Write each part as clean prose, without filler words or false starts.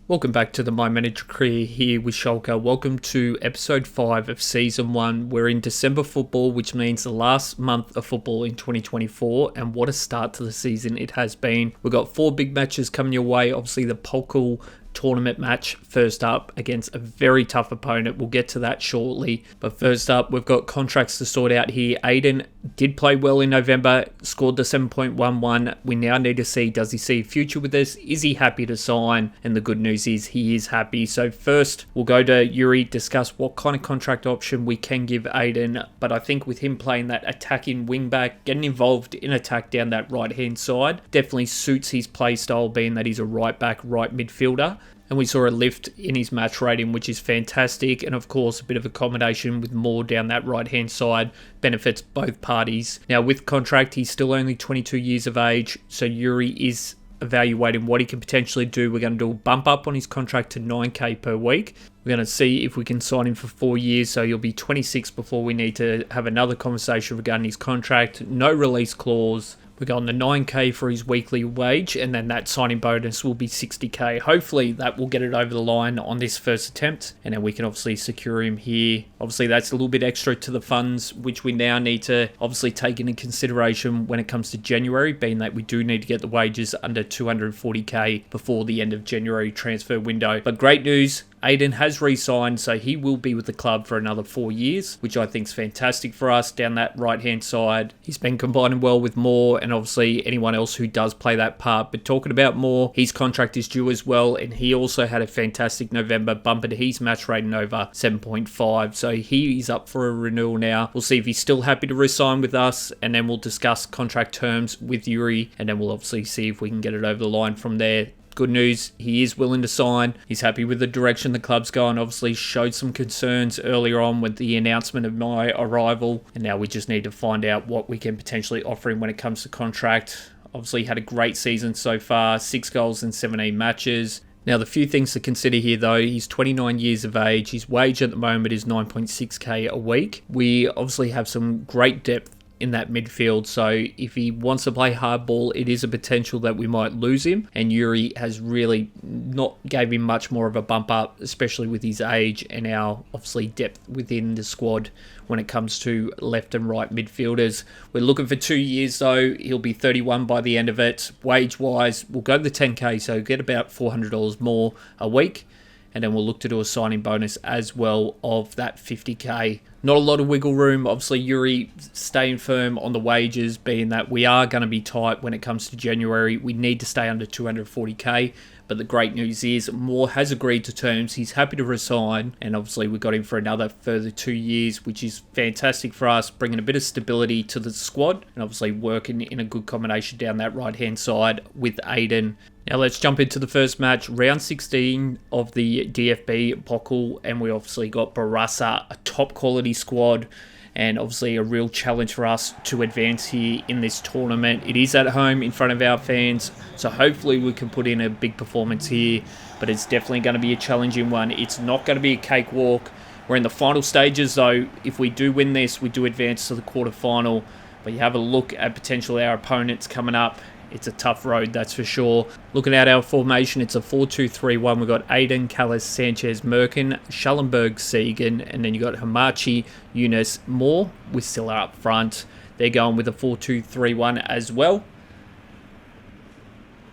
Welcome back to the My Manager Career here with Schalke. Welcome to episode 5 of season 1. We're in December football, which means the last month of football in 2024, and what a start to the season it has been. We've got 4 big matches coming your way. Obviously the Pokal tournament match first up against a very tough opponent. We'll get to that shortly. But first up, we've got contracts to sort out here. Aiden did play well in November, scored the 7.11. We now need to see, does he see a future with this? Is he happy to sign? And the good news is he is happy. So first, we'll go to Yuri, discuss what kind of contract option we can give Aiden. But I think with him playing that attacking wing back, getting involved in attack down that right-hand side, definitely suits his play style, being that he's a right back, right midfielder. And we saw a lift in his match rating, which is fantastic. And of course, a bit of accommodation with more down that right-hand side benefits both parties. Now, with contract, he's still only 22 years of age. So Yuri is evaluating what he can potentially do. We're going to do a bump up on his contract to 9k per week. We're going to see if we can sign him for 4 years. So he'll be 26 before we need to have another conversation regarding his contract. No release clause. We're going to 9k for his weekly wage, and then that signing bonus will be 60k. Hopefully that will get it over the line on this first attempt, and then we can obviously secure him here. Obviously that's a little bit extra to the funds, which we now need to obviously take into consideration when it comes to January, being that we do need to get the wages under 240k before the end of January transfer window. But great news, Aiden has re-signed, so he will be with the club for another 4 years, which I think is fantastic for us down that right-hand side. He's been combining well with Moore and obviously anyone else who does play that part. But talking about Moore, his contract is due as well, and he also had a fantastic November, bumping his match rating over 7.5. So he is up for a renewal now. We'll see if he's still happy to re-sign with us, and then we'll discuss contract terms with Yuri, and then we'll obviously see if we can get it over the line from there. Good news, he is willing to sign. He's happy with the direction the club's going. Obviously showed some concerns earlier on with the announcement of my arrival. And now we just need to find out what we can potentially offer him when it comes to contract. Obviously had a great season so far, 6 goals in 17 matches. Now, the few things to consider here, though, he's 29 years of age. His wage at the moment is 9.6k a week. We obviously have some great depth in that midfield, so if he wants to play hardball, it is a potential that we might lose him, and Yuri has really not gave him much more of a bump up, especially with his age and our obviously depth within the squad when it comes to left and right midfielders. We're looking for 2 years though. He'll be 31 by the end of it. Wage wise, we'll go to the 10k, so get about $400 more a week, and then we'll look to do a signing bonus as well of that 50k. Not a lot of wiggle room. Obviously, Yuri staying firm on the wages, being that we are going to be tight when it comes to January. We need to stay under 240k. But the great news is Moore has agreed to terms. He's happy to resign. And obviously, we got him for another further 2 years, which is fantastic for us, bringing a bit of stability to the squad. And obviously, working in a good combination down that right-hand side with Aiden. Now let's jump into the first match, round 16 of the DFB-Pokal, and we obviously got Barassa, a top quality squad, and obviously a real challenge for us to advance here in this tournament. It is at home in front of our fans, so hopefully we can put in a big performance here, but it's definitely going to be a challenging one. It's not going to be a cakewalk. We're in the final stages though. If we do win this, we do advance to the quarterfinal, but you have a look at potentially our opponents coming up. It's a tough road, that's for sure. Looking at our formation, it's a 4-2-3-1. We've got Aiden, Callis, Sanchez, Merkin, Schallenberg, Segan, and then you got Hamachi, Yunus, Moore with Silla up front. They're going with a 4-2-3-1 as well.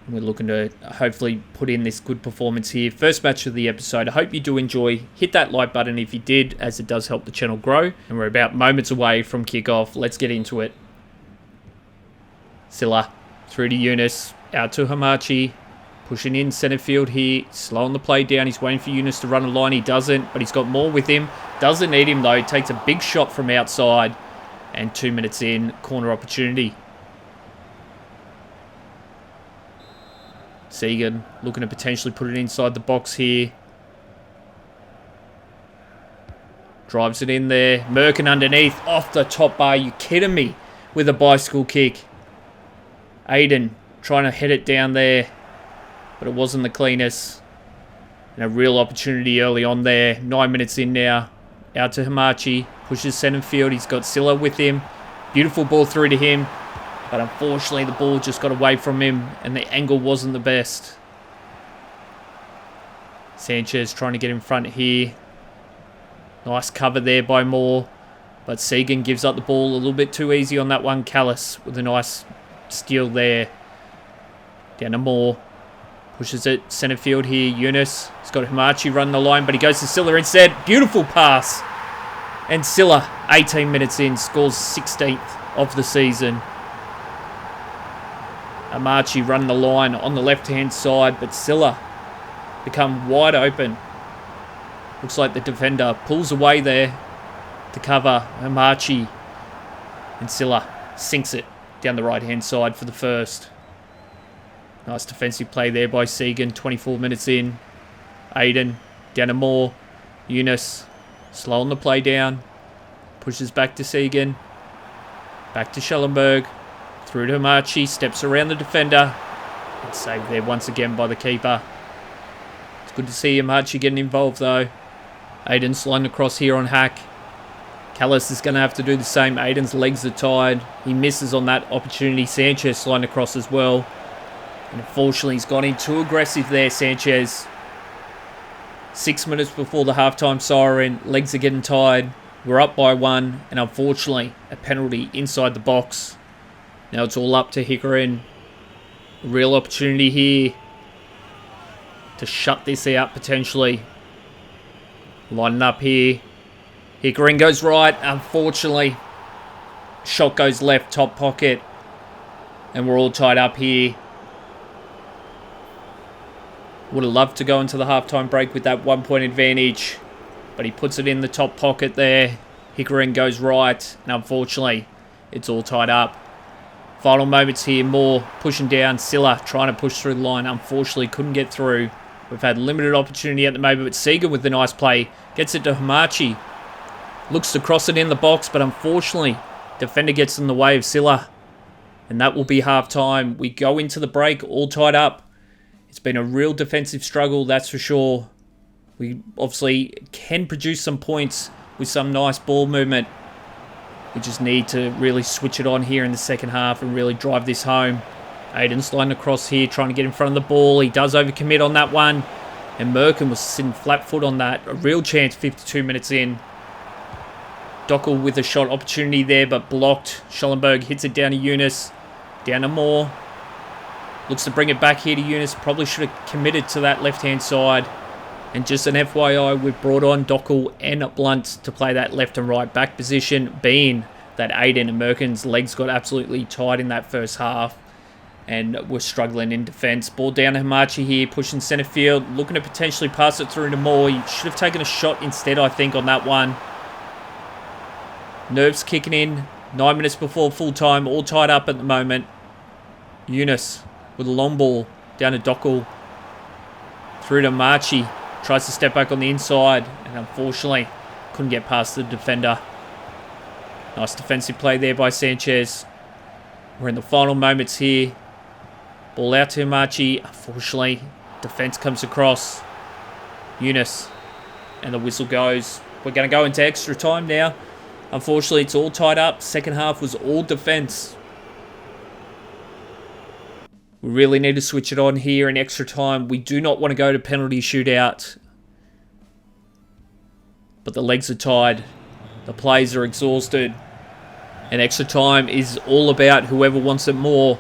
We're looking to hopefully put in this good performance here. First match of the episode. I hope you do enjoy. Hit that like button if you did, as it does help the channel grow. And we're about moments away from kickoff. Let's get into it. Silla. Through to Yunus, out to Hamachi, pushing in centre field here, slowing the play down. He's waiting for Yunus to run a line. He doesn't, but he's got more with him. Doesn't need him though. Takes a big shot from outside, and 2 minutes in, corner opportunity. Segan looking to potentially put it inside the box here. Drives it in there. Merkin underneath, off the top bar. You kidding me? With a bicycle kick. Aiden trying to head it down there, but it wasn't the cleanest. And a real opportunity early on there. 9 minutes in now. Out to Hamachi. Pushes centre field. He's got Silla with him. Beautiful ball through to him. But unfortunately, the ball just got away from him, and the angle wasn't the best. Sanchez trying to get in front here. Nice cover there by Moore. But Segan gives up the ball a little bit too easy on that one. Callis with a nice steal there. Down to Moore. Pushes it centre field here. Yunus. He's got Hamachi running the line, but he goes to Silla instead. Beautiful pass. And Silla, 18 minutes in, scores 16th of the season. Hamachi running the line on the left-hand side, but Silla become wide open. Looks like the defender pulls away there to cover Hamachi. And Silla sinks it down the right-hand side for the first. Nice defensive play there by Segan, 24 minutes in. Aiden, down to Moore. Yunus, slowing the play down. Pushes back to Segan. Back to Schellenberg. Through to Hamachi, steps around the defender. And saved there once again by the keeper. It's good to see Hamachi getting involved though. Aiden's sliding across here on Hack. Callis is going to have to do the same. Aiden's legs are tied. He misses on that opportunity. Sanchez sliding across as well. And unfortunately, he's gone in too aggressive there, Sanchez. 6 minutes before the halftime siren. Legs are getting tied. We're up by 1. And unfortunately, a penalty inside the box. Now it's all up to Hickarin. A real opportunity here to shut this out potentially. Lining up here. Hickarin goes right. Unfortunately, shot goes left, top pocket. And we're all tied up here. Would have loved to go into the halftime break with that 1 point advantage. But he puts it in the top pocket there. Hickarin goes right. And unfortunately, it's all tied up. Final moments here. Moore pushing down. Silla trying to push through the line. Unfortunately, couldn't get through. We've had limited opportunity at the moment. But Segan with the nice play. Gets it to Hamachi. Looks to cross it in the box. But unfortunately, defender gets in the way of Silla. And that will be halftime. We go into the break all tied up. It's been a real defensive struggle, that's for sure. We obviously can produce some points with some nice ball movement. We just need to really switch it on here in the second half and really drive this home. Aiden sliding across here, trying to get in front of the ball. He does overcommit on that one. And Merkin was sitting flat foot on that. A real chance 52 minutes in. Dockel with a shot opportunity there, but blocked. Schellenberg hits it down to Yunus. Down to Moore. Looks to bring it back here to Yunus. Probably should have committed to that left-hand side. And just an FYI, we've brought on Dockel and Blunt to play that left and right back position, being that Aiden and Merkin's legs got absolutely tied in that first half. And we're struggling in defence. Ball down to Hamachi here, pushing centre field. Looking to potentially pass it through to Moore. He should have taken a shot instead, I think, on that one. Nerves kicking in. 9 minutes before full time. All tied up at the moment. Yunus with a long ball down to Dockel. Through to Hamachi. Tries to step back on the inside. And unfortunately, couldn't get past the defender. Nice defensive play there by Sanchez. We're in the final moments here. Ball out to Hamachi. Unfortunately, defence comes across. Yunus. And the whistle goes. We're going to go into extra time now. Unfortunately, it's all tied up. Second half was all defence. We really need to switch it on here in extra time. We do not want to go to penalty shootout. But the legs are tied. The players are exhausted. And extra time is all about whoever wants it more.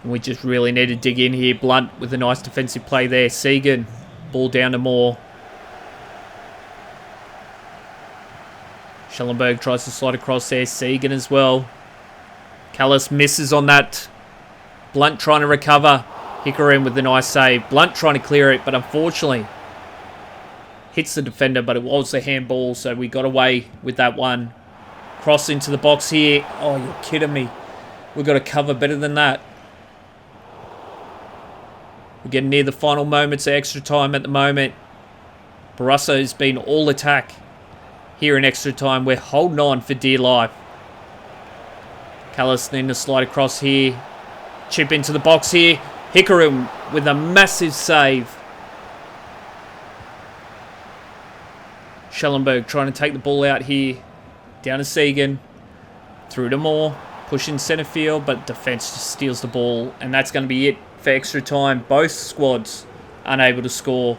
And we just really need to dig in here. Blunt with a nice defensive play there. Segan, ball down to Moore. Schellenberg tries to slide across there. Segan as well. Callis misses on that. Blunt trying to recover. Hickarin with the nice save. Blunt trying to clear it, but unfortunately hits the defender, but it was a handball, so we got away with that one. Cross into the box here. Oh, you're kidding me. We've got to cover better than that. We're getting near the final moments of extra time at the moment. Barroso's been all attack here in extra time. We're holding on for dear life. Callis needing to slide across here. Chip into the box here. Hickarin with a massive save. Schellenberg trying to take the ball out here. Down to Segan. Through to Moore. Pushing centre field, but defence just steals the ball. And that's going to be it for extra time. Both squads unable to score.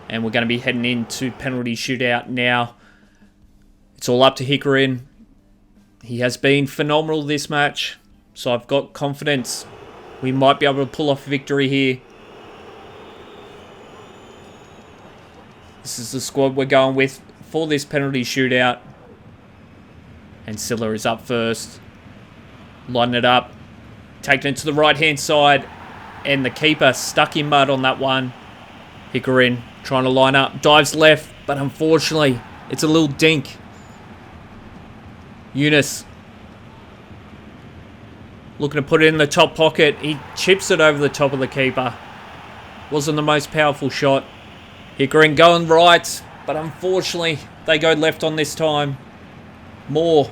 And we're going to be heading into penalty shootout now. It's all up to Hikarin. He has been phenomenal this match, so I've got confidence we might be able to pull off a victory here. This is the squad we're going with for this penalty shootout. And Silla is up first. Lining it up. Taking it to the right-hand side. And the keeper stuck in mud on that one. Hikarin trying to line up. Dives left, but unfortunately, it's a little dink. Yunus looking to put it in the top pocket. He chips it over the top of the keeper. Wasn't the most powerful shot. Hikarin going right, but unfortunately, they go left on this time. Moore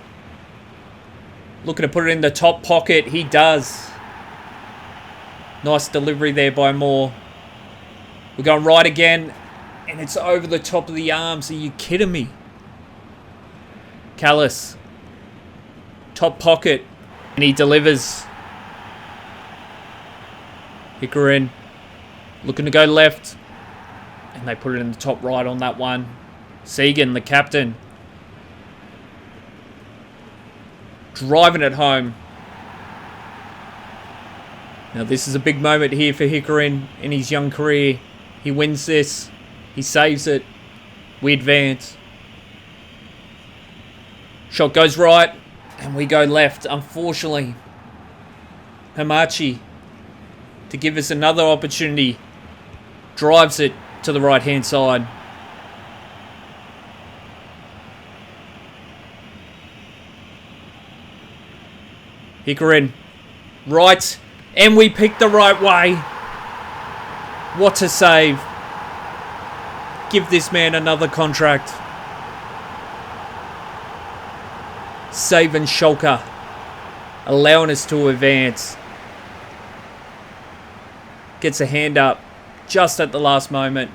looking to put it in the top pocket. He does. Nice delivery there by Moore. We're going right again, and it's over the top of the arms. Are you kidding me? Callis. Top pocket. And he delivers. Hikarin looking to go left. And they put it in the top right on that one. Segan, the captain. Driving it home. Now this is a big moment here for Hikarin in his young career. He wins this. He saves it. We advance. Shot goes right. And we go left, unfortunately. Hamachi, to give us another opportunity, drives it to the right-hand side. Hikarin, right, and we picked the right way. What a save. Give this man another contract. Saving Schalke, allowing us to advance. Gets a hand up just at the last moment.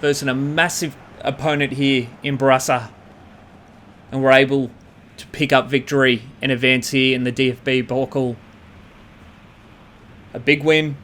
Versus a massive opponent here in Brasa. And we're able to pick up victory and advance here in the DFB-Pokal. A big win.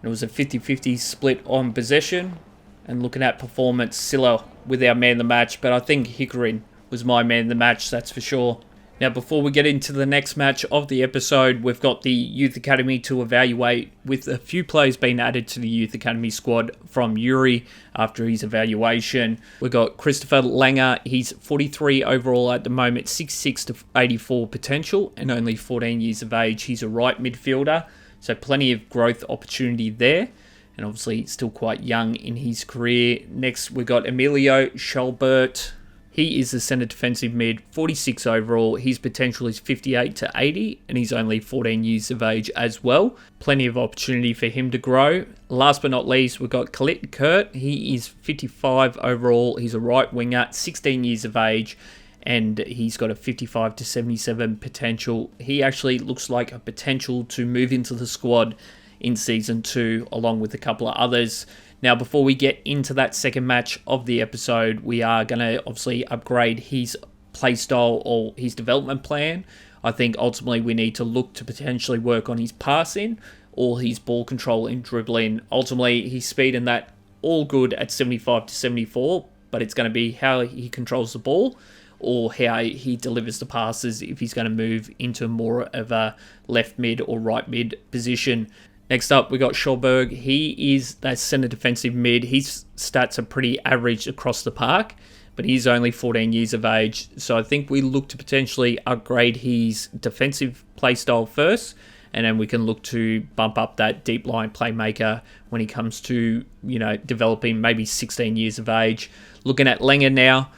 It was a 50-50 split on possession. And looking at performance, Silla with our man of the match. But I think Hikarin was my man of the match, that's for sure. Now, before we get into the next match of the episode, we've got the Youth Academy to evaluate, with a few players being added to the Youth Academy squad from Yuri after his evaluation. We've got Christopher Langer. He's 43 overall at the moment, 6'6" to 84 potential, and only 14 years of age. He's a right midfielder, so plenty of growth opportunity there. And obviously, still quite young in his career. Next, we've got Emilio Schalbert. He is a centre defensive mid, 46 overall. His potential is 58 to 80, and he's only 14 years of age as well. Plenty of opportunity for him to grow. Last but not least, we've got Khalid Kurt. He is 55 overall. He's a right winger, 16 years of age, and he's got a 55 to 77 potential. He actually looks like a potential to move into the squad in Season 2, along with a couple of others. Now, before we get into that second match of the episode, we are going to obviously upgrade his playstyle or his development plan. I think ultimately we need to look to potentially work on his passing or his ball control and dribbling. Ultimately, his speed and that all good at 75 to 74, but it's going to be how he controls the ball or how he delivers the passes if he's going to move into more of a left mid or right mid position. Next up, we got Schulberg. He is that centre defensive mid. His stats are pretty average across the park, but he's only 14 years of age. So I think we look to potentially upgrade his defensive playstyle first, and then we can look to bump up that deep line playmaker when he comes to, developing maybe 16 years of age. Looking at Langer now,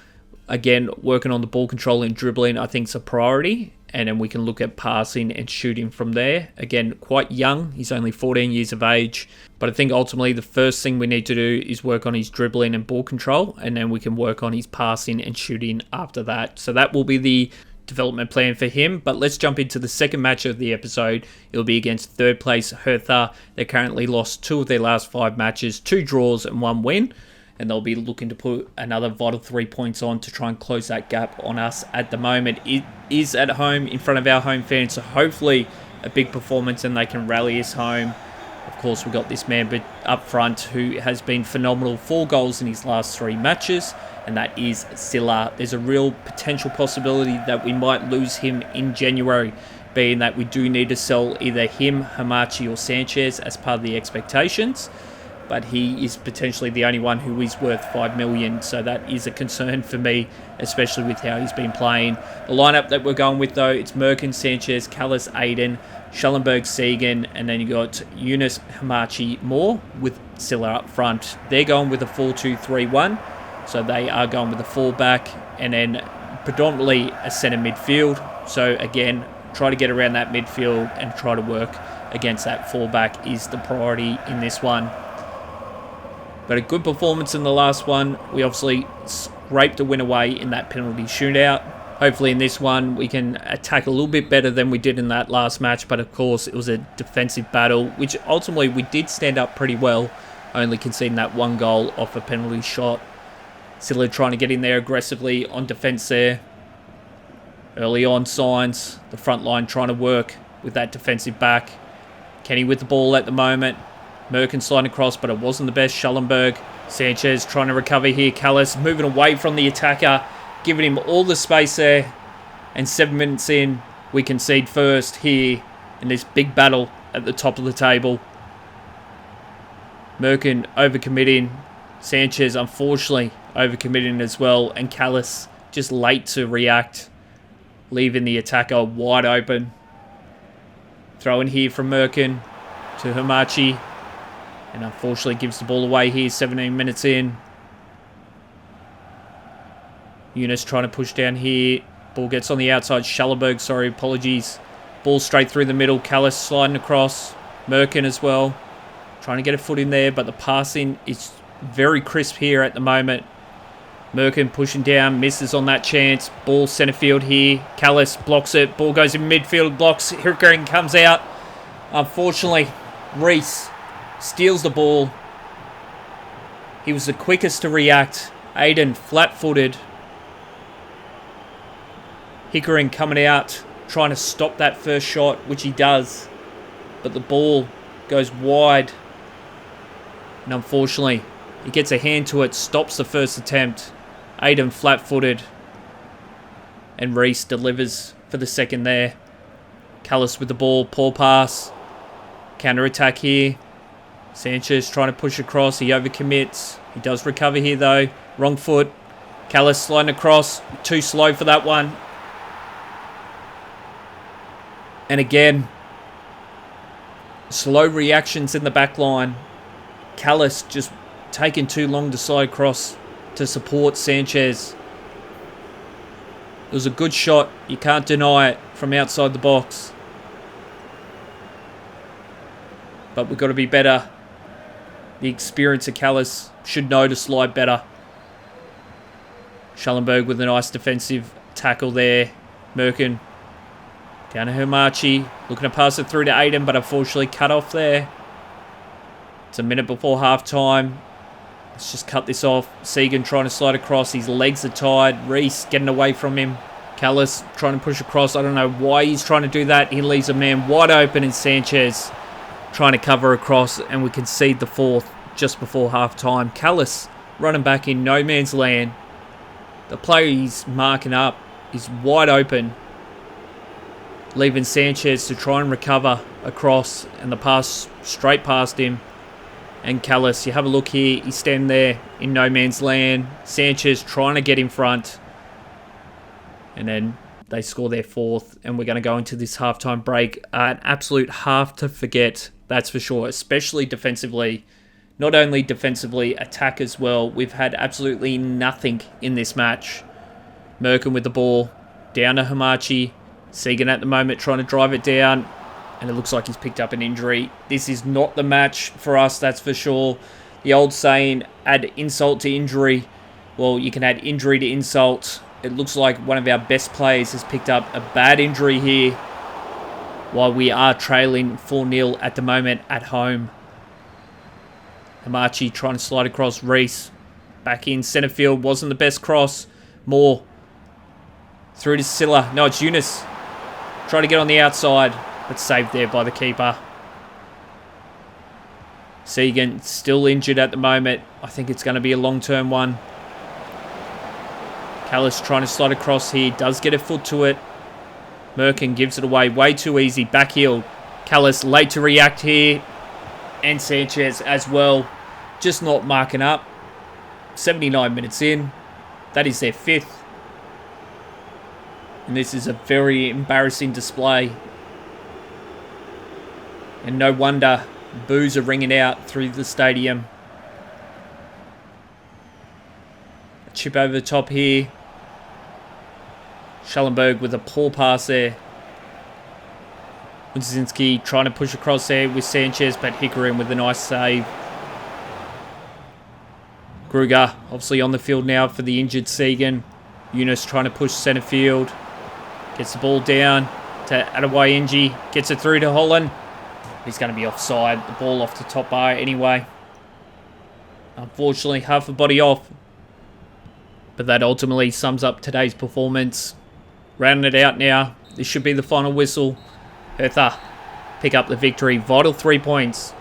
again, working on the ball control and dribbling, I think is a priority. And then we can look at passing and shooting from there. Again, quite young. He's only 14 years of age. But I think ultimately the first thing we need to do is work on his dribbling and ball control. And then we can work on his passing and shooting after that. So that will be the development plan for him. But let's jump into the second match of the episode. It'll be against third place Hertha. They currently lost 2 of their last 5 matches, 2 draws and 1 win. And they'll be looking to put another vital 3 points on to try and close that gap on us at the moment. It is at home in front of our home fans, so hopefully a big performance and they can rally us home. Of course, we've got this man but up front who has been phenomenal. 4 goals in his last 3 matches, and that is Silla. There's a real potential possibility that we might lose him in January, being that we do need to sell either him, Hamachi or Sanchez as part of the expectations. But he is potentially the only one who is worth 5 million, so that is a concern for me, especially with how he's been playing. The lineup that we're going with, though, it's Merkin, Sanchez, Callis, Aiden, Schellenberg, Segan, and then you got Yunus, Hamachi, Moore with Silla up front. They're going with a 4-2-3-1, so they are going with a fullback, and then predominantly a centre midfield. So again, try to get around that midfield and try to work against that fullback is the priority in this one. But a good performance in the last one. We obviously scraped a win away in that penalty shootout. Hopefully in this one we can attack a little bit better than we did in that last match. But of course it was a defensive battle, which ultimately we did stand up pretty well, only conceding that 1 goal off a penalty shot. Silla trying to get in there aggressively on defence there. Early on signs, the front line trying to work with that defensive back. Kenny with the ball at the moment. Merkin sliding across, but it wasn't the best. Schellenberg, Sanchez trying to recover here. Callis moving away from the attacker, giving him all the space there. And 7 minutes in, we concede first here in this big battle at the top of the table. Merkin overcommitting. Sanchez, unfortunately, overcommitting as well. And Callis just late to react, leaving the attacker wide open. Throw in here from Merkin to Hamachi. And unfortunately gives the ball away here, 17 minutes in. Yunus trying to push down here. Ball gets on the outside. Schellenberg, sorry, apologies. Ball straight through the middle. Callis sliding across. Merkin as well. Trying to get a foot in there, but the passing is very crisp here at the moment. Merkin pushing down, misses on that chance. Ball centre field here. Callis blocks it. Ball goes in midfield, blocks. Hickering comes out. Unfortunately, Reese steals the ball. He was the quickest to react. Aiden flat-footed. Hickering coming out, trying to stop that first shot, which he does. But the ball goes wide. And unfortunately, he gets a hand to it, stops the first attempt. Aiden flat-footed. And Reese delivers for the second there. Callis with the ball, poor pass. Counter-attack here. Sanchez trying to push across. He overcommits. He does recover here though. Wrong foot. Callis sliding across. Too slow for that one. And again, slow reactions in the back line. Callis just taking too long to slide across to support Sanchez. It was a good shot. You can't deny it from outside the box. But we've got to be better. The experience of Callis should know to slide better. Schellenberg with a nice defensive tackle there. Merkin down to Hamachi. Looking to pass it through to Aiden, but unfortunately cut off there. It's a minute before half time. Let's just cut this off. Segan trying to slide across. His legs are tied. Reese getting away from him. Callis trying to push across. I don't know why he's trying to do that. He leaves a man wide open in Sanchez trying to cover across, and we concede the 4th just before half time. Callis running back in no man's land. The player he's marking up is wide open, leaving Sanchez to try and recover across, and the pass straight past him. And Callis, you have a look here, he's standing there in no man's land. Sanchez trying to get in front, and then they score their 4th, and we're going to go into this halftime break. An absolute half to forget, that's for sure, especially defensively. Not only defensively, attack as well. We've had absolutely nothing in this match. Merkin with the ball, down to Hamachi. Segan at the moment trying to drive it down, and it looks like he's picked up an injury. This is not the match for us, that's for sure. The old saying, add insult to injury. Well, you can add injury to insult. It looks like one of our best players has picked up a bad injury here, while we are trailing 4-0 at the moment at home. Hamachi trying to slide across. Reese back in centre field. Wasn't the best cross. Moore through to Silla. No, it's Yunus. Trying to get on the outside. but saved there by the keeper. Segan still injured at the moment. I think it's going to be a long-term one. Callis trying to slide across here. Does get a foot to it. Merkin gives it away way too easy. Back heel. Callis late to react here. And Sanchez as well. Just not marking up. 79 minutes in. That is their 5th. And this is a very embarrassing display. And no wonder boos are ringing out through the stadium. A chip over the top here. Schellenberg with a poor pass there. Wodzinski trying to push across there with Sanchez, but Higuain with a nice save. Gruger obviously on the field now for the injured Segan. Yunus trying to push centre field. Gets the ball down to Adebayenji. Gets it through to Holland. He's going to be offside. The ball off the top bar anyway. Unfortunately, half a body off. But that ultimately sums up today's performance. Rounding it out now. This should be the final whistle. Hertha pick up the victory. Vital 3 points.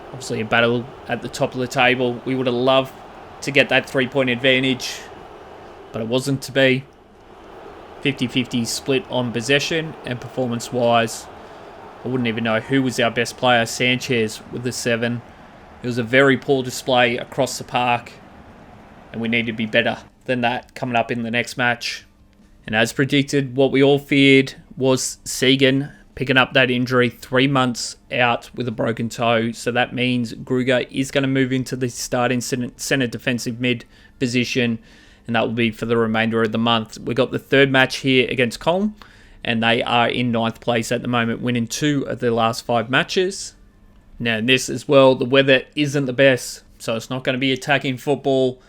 Obviously a battle at the top of the table. We would have loved to get that 3-point advantage. But it wasn't to be. 50-50 split on possession and performance-wise. I wouldn't even know who was our best player. Sanchez with the 7. It was a very poor display across the park. And we need to be better than that coming up in the next match. And as predicted, what we all feared was Segan picking up that injury 3 months out with a broken toe. So that means Gruger is going to move into the starting centre defensive mid position. And that will be for the remainder of the month. We got the 3rd match here against Köln. And they are in 9th place at the moment, winning 2 of their last 5 matches. Now in this as well, the weather isn't the best. So it's not going to be attacking football.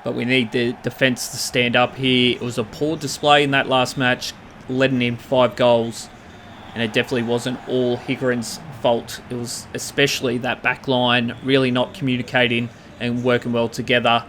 But we need the defence to stand up here. It was a poor display in that last match, letting in 5 goals. And it definitely wasn't all Higuain's fault. It was especially that back line really not communicating and working well together.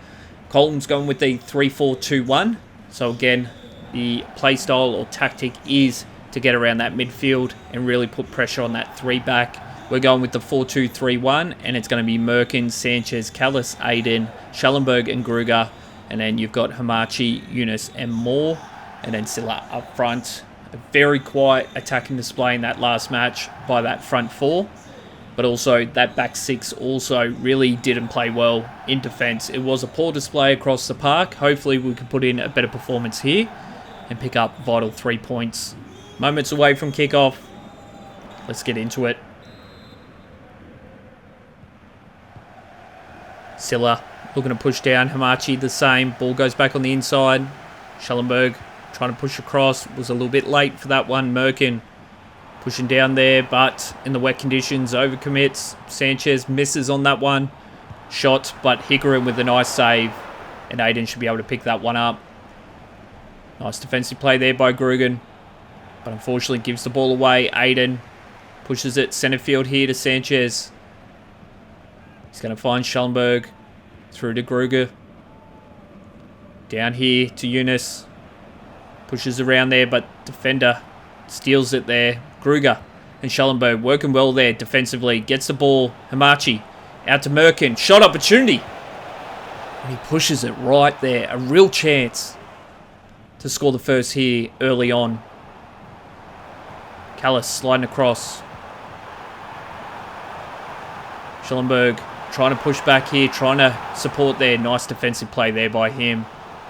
Colton's going with the 3-4-2-1. So again, the play style or tactic is to get around that midfield and really put pressure on that 3-back. We're going with the 4-2-3-1, and it's going to be Merkin, Sanchez, Callis, Aiden, Schellenberg, and Gruger. And then you've got Hamachi, Yunus, and Moore. And then Silla up front. A very quiet attacking display in that last match by that front 4. But also, that back 6 also really didn't play well in defence. It was a poor display across the park. Hopefully, we can put in a better performance here and pick up vital 3 points. Moments away from kickoff. Let's get into it. Silla looking to push down. Hamachi the same. Ball goes back on the inside. Schellenberg trying to push across. Was a little bit late for that one. Merkin pushing down there, but in the wet conditions, overcommits. Sanchez misses on that one. Shot, but Higuain with a nice save. And Aiden should be able to pick that one up. Nice defensive play there by Grugen. But unfortunately gives the ball away. Aiden pushes it centre field here to Sanchez. He's going to find Schellenberg. Through to Gruger. Down here to Yunus. Pushes around there, but defender steals it there. Gruger and Schellenberg working well there defensively. Gets the ball. Hamachi out to Merkin. Shot opportunity. And he pushes it right there. A real chance to score the first here early on. Callis sliding across. Schellenberg trying to push back here, trying to support there. Nice defensive play there by him.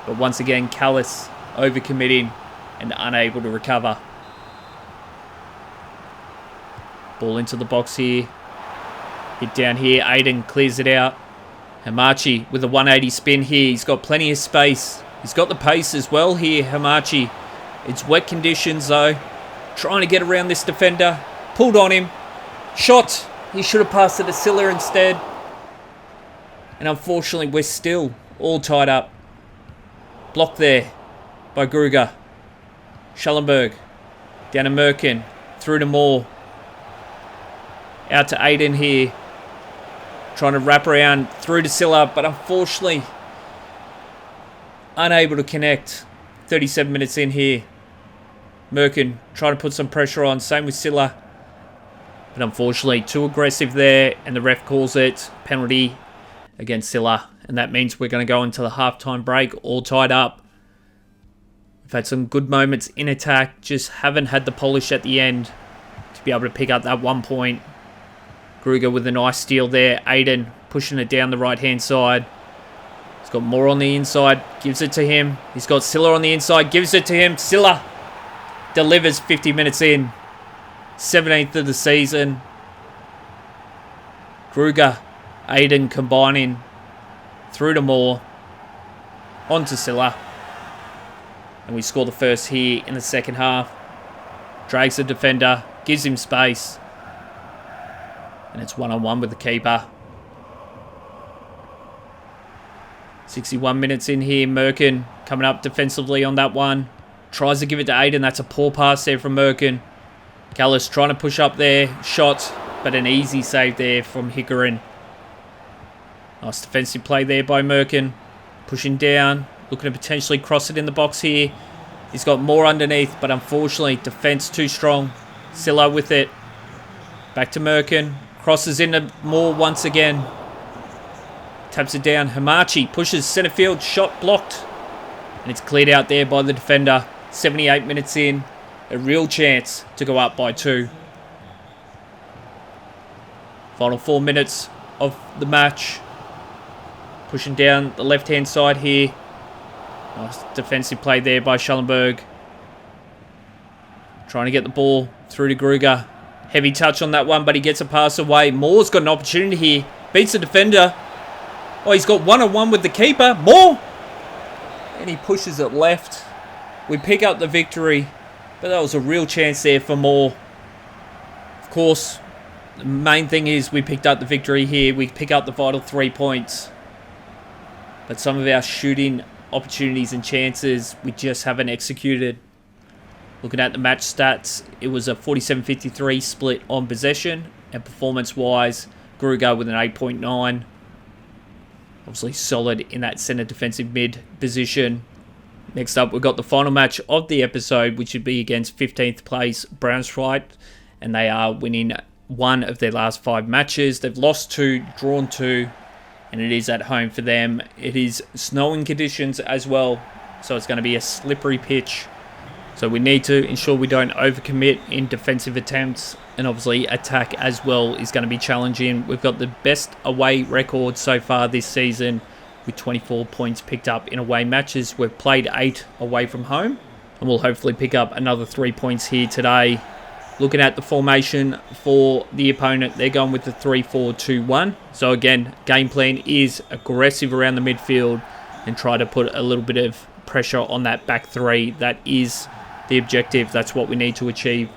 But once again, Callis overcommitting and unable to recover. Ball into the box here. Hit down here. Aiden clears it out. Hamachi with a 180 spin here. He's got plenty of space. He's got the pace as well here, Hamachi. It's wet conditions though. Trying to get around this defender. Pulled on him. Shot. He should have passed it to Silla instead. And unfortunately, we're still all tied up. Blocked there by Gruger. Schellenberg. Down to Merkin. Through to Moore. Out to Aiden here. Trying to wrap around through to Silla, but unfortunately unable to connect. 37 minutes in here. Merkin trying to put some pressure on. Same with Silla. But unfortunately, too aggressive there. And the ref calls it penalty against Silla. And that means we're going to go into the halftime break all tied up. We've had some good moments in attack. Just haven't had the polish at the end to be able to pick up that 1 point. Gruger with a nice steal there. Aiden pushing it down the right-hand side. He's got more on the inside. Gives it to him. He's got Silla on the inside. Gives it to him. Silla delivers 50 minutes in. 17th of the season. Gruger, Aiden combining through to Moore. On to Silla. And we score the first here in the second half. Drags the defender. Gives him space. And it's one-on-one with the keeper. 61 minutes in here. Merkin coming up defensively on that one. Tries to give it to Aiden. That's a poor pass there from Merkin. Callis trying to push up there. Shot, but an easy save there from Hickarin. Nice defensive play there by Merkin. Pushing down. Looking to potentially cross it in the box here. He's got more underneath, but unfortunately, defense too strong. Silla with it. Back to Merkin. Crosses into Moore once again. Taps it down. Hamachi pushes centre field. Shot blocked. And it's cleared out there by the defender. 78 minutes in. A real chance to go up by 2. Final 4 minutes of the match. Pushing down the left-hand side here. Nice defensive play there by Schellenberg. Trying to get the ball through to Gruger. Heavy touch on that one, but he gets a pass away. Moore's got an opportunity here. Beats the defender. Oh, he's got one-on-one with the keeper. Moore! And he pushes it left. We pick up the victory. But that was a real chance there for Moore. Of course, the main thing is we picked up the victory here. We pick up the vital 3 points. But some of our shooting opportunities and chances we just haven't executed. Looking at the match stats, it was a 47-53 split on possession. And performance-wise, Gruger with an 8.9. Obviously solid in that centre defensive mid position. Next up, we've got the final match of the episode, which would be against 15th place Braunschweig. And they are winning 1 of their last 5 matches. They've lost 2, drawn 2. And it is at home for them. It is snowing conditions as well. So it's going to be a slippery pitch. So we need to ensure we don't overcommit in defensive attempts. And obviously attack as well is going to be challenging. We've got the best away record so far this season with 24 points picked up in away matches. We've played 8 away from home. And we'll hopefully pick up another 3 points here today. Looking at the formation for the opponent, they're going with the 3-4-2-1. So again, game plan is aggressive around the midfield and try to put a little bit of pressure on that back 3. That is the objective. That's what we need to achieve.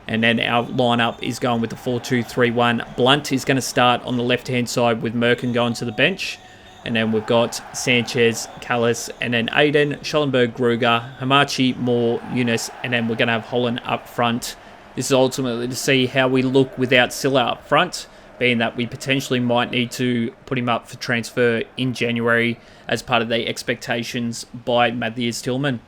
And then our lineup is going with the 4-2-3-1. Blunt is going to start on the left-hand side with Merkin going to the bench. And then we've got Sanchez, Callis, and then Aiden, Schellenberg, Gruger, Hamachi, Moore, Eunice, and then we're going to have Holland up front. This is ultimately to see how we look without Silla up front, being that we potentially might need to put him up for transfer in January as part of the expectations by Matthias Tillman.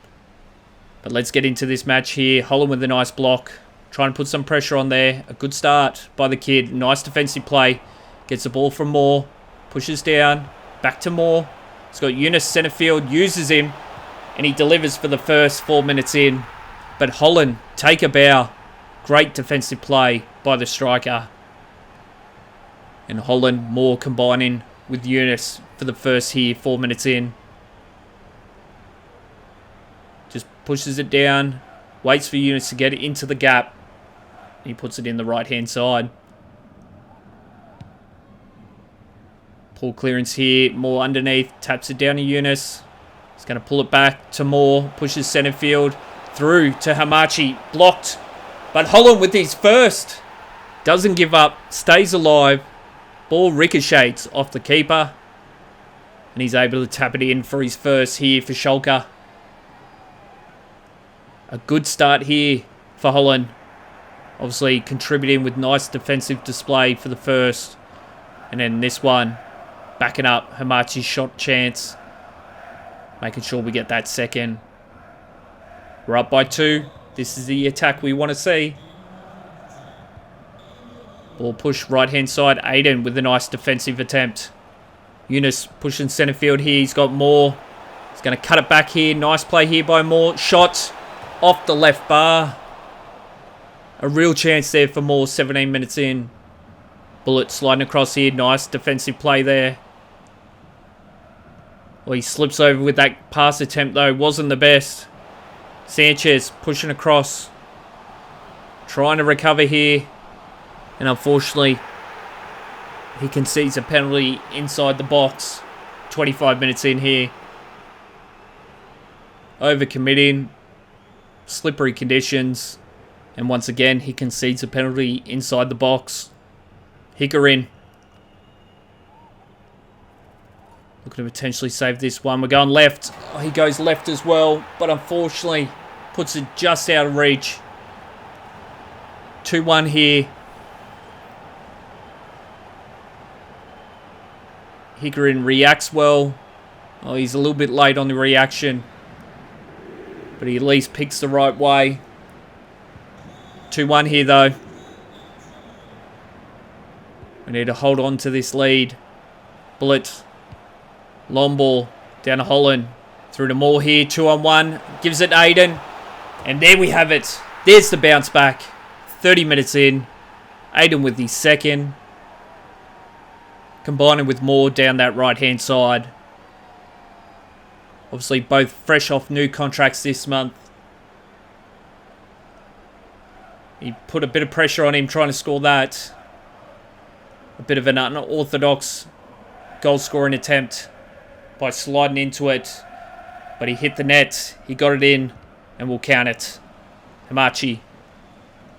But let's get into this match here. Holland with a nice block, trying to put some pressure on there. A good start by the kid. Nice defensive play. Gets the ball from Moore, pushes down, back to Moore. He's got Eunice centre field, uses him, and he delivers for the first 4 minutes in. But Holland, take a bow. Great defensive play by the striker. And Holland, Moore combining with Eunice for the first here, 4 minutes in. Just pushes it down, waits for Eunice to get it into the gap. He puts it in the right-hand side. Pull clearance here, Moore underneath, taps it down to Eunice. He's going to pull it back to Moore, pushes centre field, through to Hamachi, blocked. But Holland with his first, doesn't give up, stays alive. Ball ricochets off the keeper. And he's able to tap it in for his first here for Schalke. A good start here for Holland. Obviously contributing with nice defensive display for the first. And then this one, backing up Hamachi's shot chance. Making sure we get that second. We're up by 2. This is the attack we want to see. Ball push right hand side. Aiden with a nice defensive attempt. Yunus pushing centre field here. He's got Moore. He's going to cut it back here. Nice play here by Moore. Shot off the left bar. A real chance there for Moore 17 minutes in. Bullet sliding across here. Nice defensive play there. Well, he slips over with that pass attempt though. Wasn't the best. Sanchez pushing across. Trying to recover here. And unfortunately, he concedes a penalty inside the box. 25 minutes in here. Overcommitting. Slippery conditions. And once again, he concedes a penalty inside the box. Hickerin. Looking to potentially save this one. We're going left. Oh, he goes left as well. But unfortunately, puts it just out of reach. 2-1 here. Hickerin reacts well. Oh, he's a little bit late on the reaction. But he at least picks the right way. 2-1 here though. We need to hold on to this lead. Bullet. Long ball. Down to Holland. Through to Moore here. 2-on-1. Gives it Aiden. And there we have it. There's the bounce back. 30 minutes in. Aiden with the second. Combining with Moore down that right hand side. Obviously both fresh off new contracts this month. He put a bit of pressure on him trying to score that. A bit of an unorthodox goal scoring attempt by sliding into it. But he hit the net. He got it in and we'll count it. Hamachi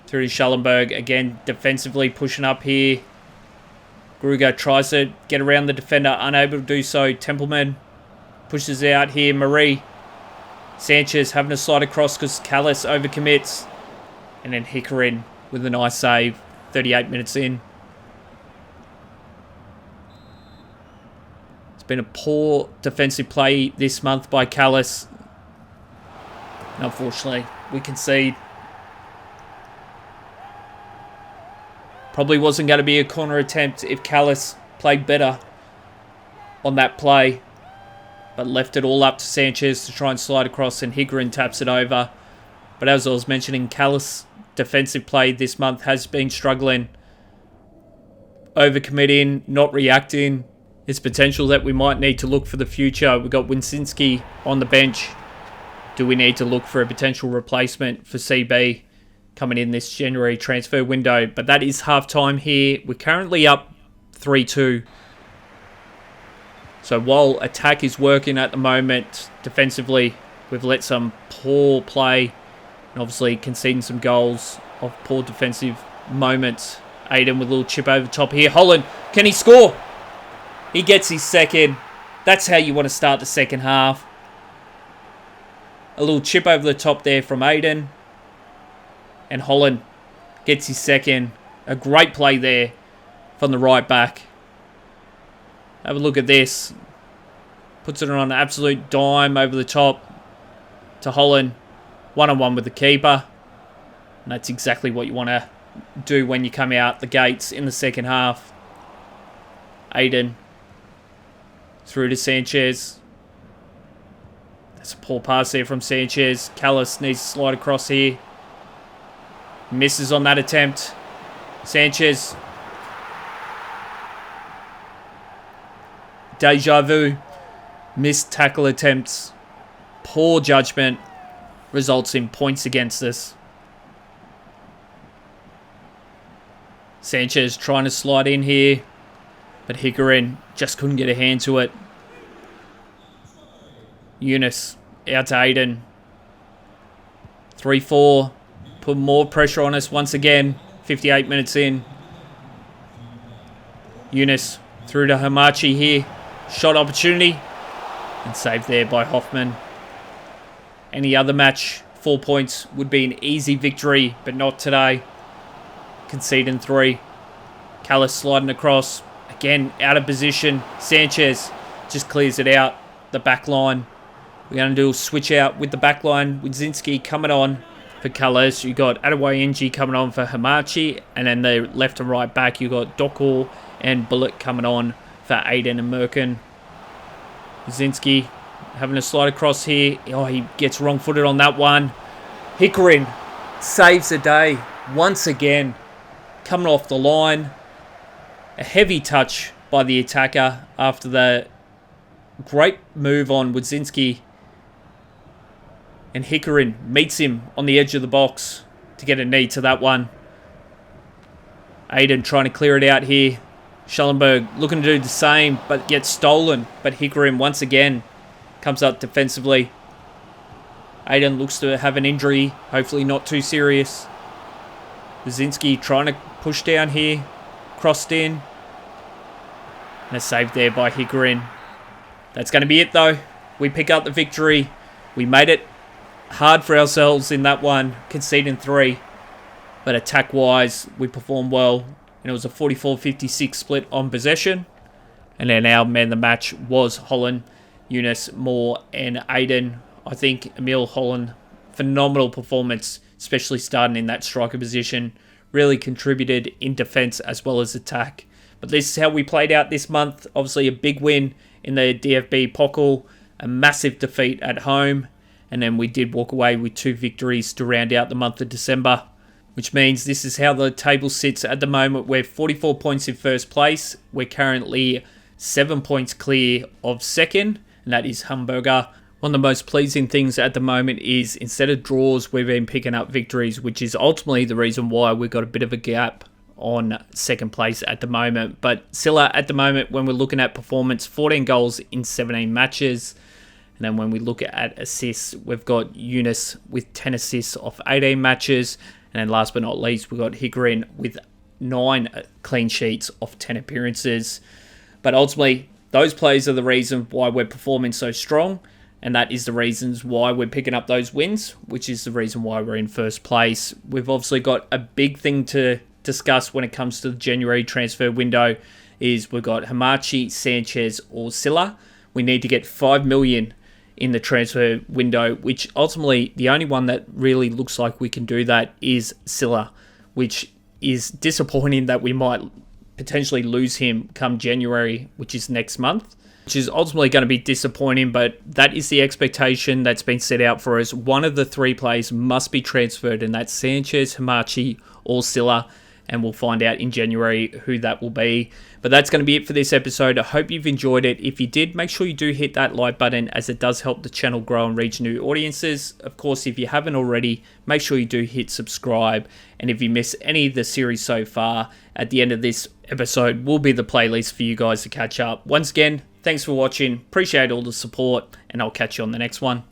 through to Schallenberg. Again, defensively pushing up here. Gruger tries to get around the defender. Unable to do so. Templeman pushes out here. Marie. Sanchez having to slide across because Callis overcommits. And then Hickerin with a nice save. 38 minutes in. It's been a poor defensive play this month by Callis. And unfortunately, we concede. Probably wasn't going to be a corner attempt if Callis played better on that play. But left it all up to Sanchez to try and slide across, and Hickerin taps it over. But as I was mentioning, Callis' defensive play this month has been struggling. Overcommitting, not reacting. It's potential that we might need to look for the future. We've got Winsinski on the bench. Do we need to look for a potential replacement for CB coming in this January transfer window? But that is half-time here. We're currently up 3-2. So while attack is working at the moment, defensively, we've let some poor play. And obviously conceding some goals of poor defensive moments. Aiden with a little chip over the top here. Holland, can he score? He gets his second. That's how you want to start the second half. A little chip over the top there from Aiden. And Holland gets his second. A great play there from the right back. Have a look at this. Puts it on an absolute dime over the top to Holland. One-on-one with the keeper. And that's exactly what you want to do when you come out the gates in the second half. Aiden. Through to Sanchez. That's a poor pass there from Sanchez. Callis needs to slide across here. Misses on that attempt. Sanchez. Deja vu. Missed tackle attempts. Poor judgment. Results in points against us. Sanchez trying to slide in here. But Hickerin just couldn't get a hand to it. Yunus out to Aiden. 3-4. Put more pressure on us once again. 58 minutes in. Yunus through to Hamachi here. Shot opportunity. And saved there by Hoffman. Any other match, 4 points would be an easy victory, but not today. Conceding 3. Callis sliding across. Again, out of position. Sanchez just clears it out. The back line. We're going to do a switch out with the back line. Winsinski coming on. for Colours. You got Adebayo coming on for Hamachi, and then the left and right back, you got Dokor and Bullock coming on for Aiden and Merkin. Zinski having a slide across here. Oh, he gets wrong-footed on that one. Hickarin saves the day once again, coming off the line. A heavy touch by the attacker after the great move on Wadzinski. And Hickarin meets him on the edge of the box to get a knee to that one. Aiden trying to clear it out here. Schellenberg looking to do the same, but gets stolen. But Hickarin once again comes up defensively. Aiden looks to have an injury, hopefully not too serious. Wadzinski trying to push down here. Crossed in. And a save there by Hickarin. That's going to be it though. We pick up the victory. We made it hard for ourselves in that one, conceding 3. But attack-wise, we performed well. And it was a 44-56 split on possession. And then our man of the match was Holland, Eunice, Moore, and Aiden. I think Emil Holland, phenomenal performance, especially starting in that striker position. Really contributed in defence as well as attack. But this is how we played out this month. Obviously a big win in the DFB-Pokal, a massive defeat at home. And then we did walk away with 2 victories to round out the month of December. Which means this is how the table sits at the moment. We're 44 points in first place. We're currently 7 points clear of second. And that is Hamburger. One of the most pleasing things at the moment is instead of draws, we've been picking up victories, which is ultimately the reason why we've got a bit of a gap on second place at the moment. But Silla at the moment, when we're looking at performance, 14 goals in 17 matches. And then when we look at assists, we've got Eunice with 10 assists off 18 matches. And then last but not least, we've got Hickarin with 9 clean sheets off 10 appearances. But ultimately, those players are the reason why we're performing so strong. And that is the reasons why we're picking up those wins, which is the reason why we're in first place. We've obviously got a big thing to discuss when it comes to the January transfer window is we've got Hamachi, Sanchez or Silla. We need to get 5 million in the transfer window, which ultimately the only one that really looks like we can do that is Silla, which is disappointing that we might potentially lose him come January, which is next month, which is ultimately going to be disappointing, but that is the expectation that's been set out for us. One of the 3 players must be transferred, and that's Sanchez, Hamachi or Silla, and we'll find out in January who that will be. But that's going to be it for this episode. I hope you've enjoyed it. If you did, make sure you do hit that like button, as it does help the channel grow and reach new audiences. Of course, if you haven't already, make sure you do hit subscribe. And if you miss any of the series so far, at the end of this episode will be the playlist for you guys to catch up. Once again, thanks for watching. Appreciate all the support, and I'll catch you on the next one.